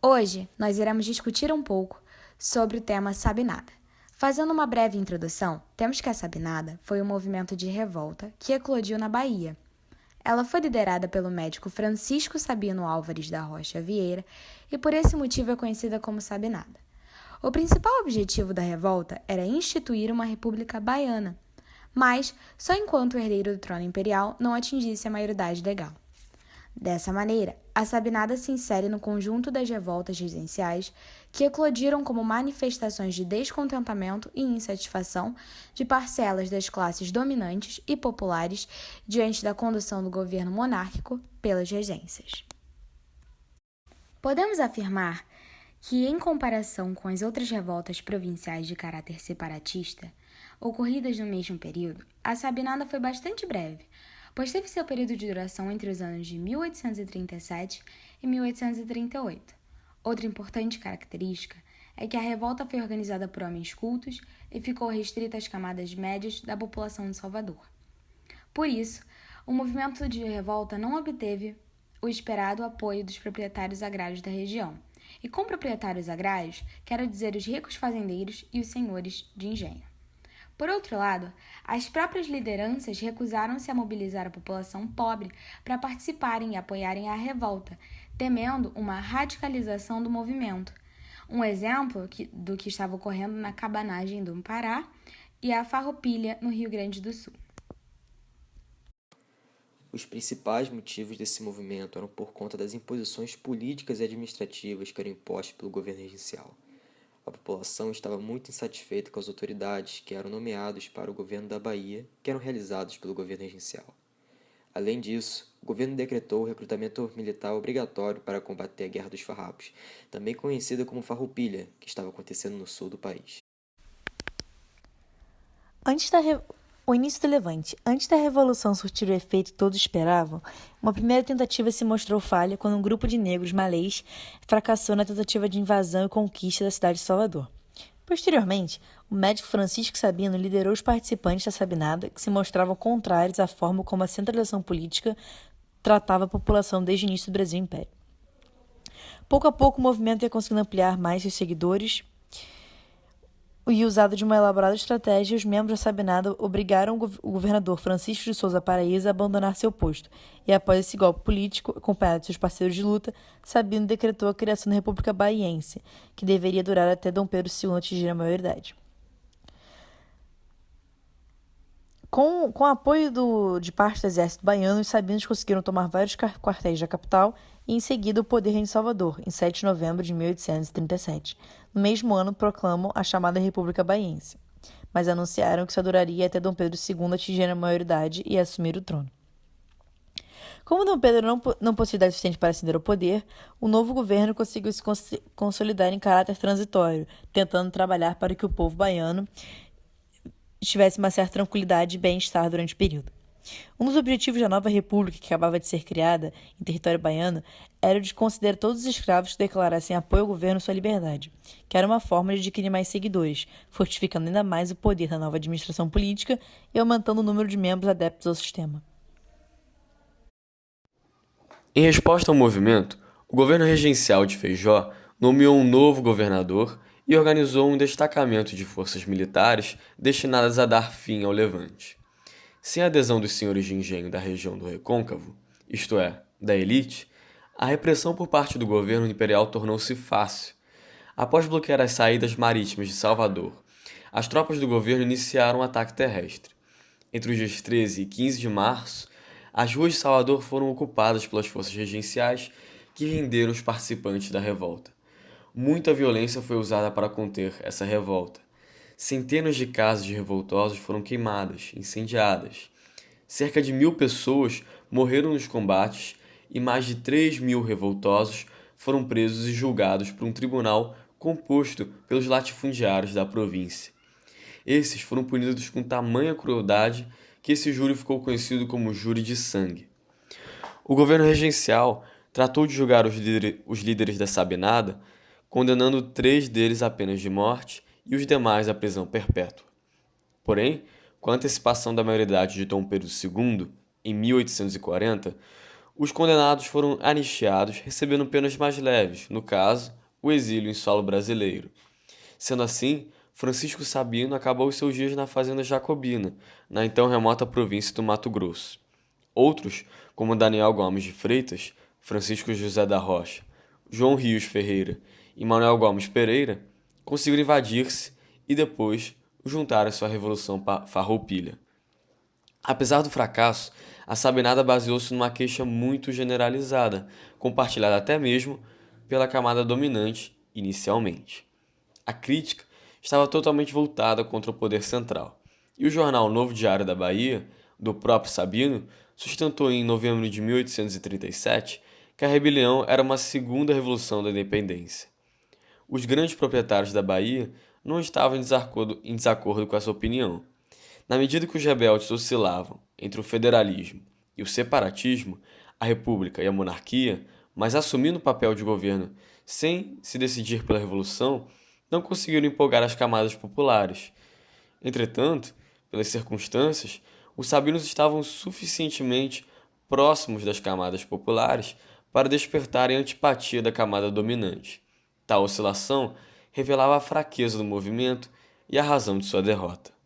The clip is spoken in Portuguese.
Hoje, nós iremos discutir um pouco sobre o tema Sabinada. Fazendo uma breve introdução, temos que a Sabinada foi um movimento de revolta que eclodiu na Bahia. Ela foi liderada pelo médico Francisco Sabino Álvares da Rocha Vieira e por esse motivo é conhecida como Sabinada. O principal objetivo da revolta era instituir uma república baiana, mas só enquanto o herdeiro do trono imperial não atingisse a maioridade legal. Dessa maneira, a Sabinada se insere no conjunto das revoltas residenciais que eclodiram como manifestações de descontentamento e insatisfação de parcelas das classes dominantes e populares diante da condução do governo monárquico pelas regências. Podemos afirmar que, em comparação com as outras revoltas provinciais de caráter separatista, ocorridas no mesmo período, a Sabinada foi bastante breve, pois teve seu período de duração entre os anos de 1837 e 1838. Outra importante característica é que a revolta foi organizada por homens cultos e ficou restrita às camadas médias da população de Salvador. Por isso, o movimento de revolta não obteve o esperado apoio dos proprietários agrários da região. E com proprietários agrários, quero dizer os ricos fazendeiros e os senhores de engenho. Por outro lado, as próprias lideranças recusaram-se a mobilizar a população pobre para participarem e apoiarem a revolta, temendo uma radicalização do movimento. Um exemplo do que estava ocorrendo na cabanagem do Pará e a Farroupilha, no Rio Grande do Sul. Os principais motivos desse movimento eram por conta das imposições políticas e administrativas que eram impostas pelo governo regencial. A população estava muito insatisfeita com as autoridades que eram nomeados para o governo da Bahia, que eram realizados pelo governo regencial. Além disso, o governo decretou o recrutamento militar obrigatório para combater a Guerra dos Farrapos, também conhecida como Farroupilha, que estava acontecendo no sul do país. O início do Levante. Antes da Revolução surtir o efeito que todos esperavam, uma primeira tentativa se mostrou falha quando um grupo de negros malês fracassou na tentativa de invasão e conquista da cidade de Salvador. Posteriormente, o médico Francisco Sabino liderou os participantes da Sabinada, que se mostravam contrários à forma como a centralização política tratava a população desde o início do Brasil Império. Pouco a pouco, o movimento ia conseguindo ampliar mais seus seguidores e, usado de uma elaborada estratégia, os membros da Sabinada obrigaram o governador Francisco de Souza Paraíso a abandonar seu posto, e após esse golpe político, acompanhado de seus parceiros de luta, Sabino decretou a criação da República Baiense, que deveria durar até Dom Pedro II atingir a maioridade. Com o apoio de parte do exército baiano, os sabinos conseguiram tomar vários quartéis da capital e, em seguida, o poder em Salvador, em 7 de novembro de 1837. No mesmo ano, proclamam a chamada República Baiense, mas anunciaram que só duraria até Dom Pedro II atingir a maioridade e assumir o trono. Como Dom Pedro não possuía idade suficiente para ascender ao poder, o novo governo conseguiu se consolidar em caráter transitório, tentando trabalhar para que o povo baiano tivesse uma certa tranquilidade e bem-estar durante o período. Um dos objetivos da nova república que acabava de ser criada em território baiano era o de conceder a todos os escravos que declarassem apoio ao governo sua liberdade, que era uma forma de adquirir mais seguidores, fortificando ainda mais o poder da nova administração política e aumentando o número de membros adeptos ao sistema. Em resposta ao movimento, o governo regencial de Feijó nomeou um novo governador e organizou um destacamento de forças militares destinadas a dar fim ao levante. Sem a adesão dos senhores de engenho da região do Recôncavo, isto é, da elite, a repressão por parte do governo imperial tornou-se fácil. Após bloquear as saídas marítimas de Salvador, as tropas do governo iniciaram um ataque terrestre. Entre os dias 13 e 15 de março, as ruas de Salvador foram ocupadas pelas forças regenciais que renderam os participantes da revolta. Muita violência foi usada para conter essa revolta. Centenas de casas de revoltosos foram queimadas, incendiadas. Cerca de 1.000 pessoas morreram nos combates e mais de 3.000 revoltosos foram presos e julgados por um tribunal composto pelos latifundiários da província. Esses foram punidos com tamanha crueldade que esse júri ficou conhecido como júri de sangue. O governo regencial tratou de julgar os líderes da Sabinada, condenando 3 deles a penas de morte e os demais à prisão perpétua. Porém, com a antecipação da maioridade de Dom Pedro II, em 1840, Os condenados foram anistiados, recebendo penas mais leves, no caso, o exílio em solo brasileiro. Sendo assim, Francisco Sabino acabou seus dias na fazenda Jacobina, na então remota província do Mato Grosso. Outros, como Daniel Gomes de Freitas, Francisco José da Rocha, João Rios Ferreira e Manuel Gomes Pereira, conseguiram invadir-se e depois juntaram-se à Revolução Farroupilha. Apesar do fracasso, a Sabinada baseou-se numa queixa muito generalizada, compartilhada até mesmo pela camada dominante inicialmente. A crítica estava totalmente voltada contra o poder central, e o jornal Novo Diário da Bahia, do próprio Sabino, sustentou em novembro de 1837 que a rebelião era uma segunda revolução da independência. Os grandes proprietários da Bahia não estavam em desacordo com essa opinião. Na medida que os rebeldes oscilavam entre o federalismo e o separatismo, a república e a monarquia, mas assumindo o papel de governo sem se decidir pela revolução, não conseguiram empolgar as camadas populares. Entretanto, pelas circunstâncias, os sabinos estavam suficientemente próximos das camadas populares para despertarem a antipatia da camada dominante. Tal oscilação revelava a fraqueza do movimento e a razão de sua derrota.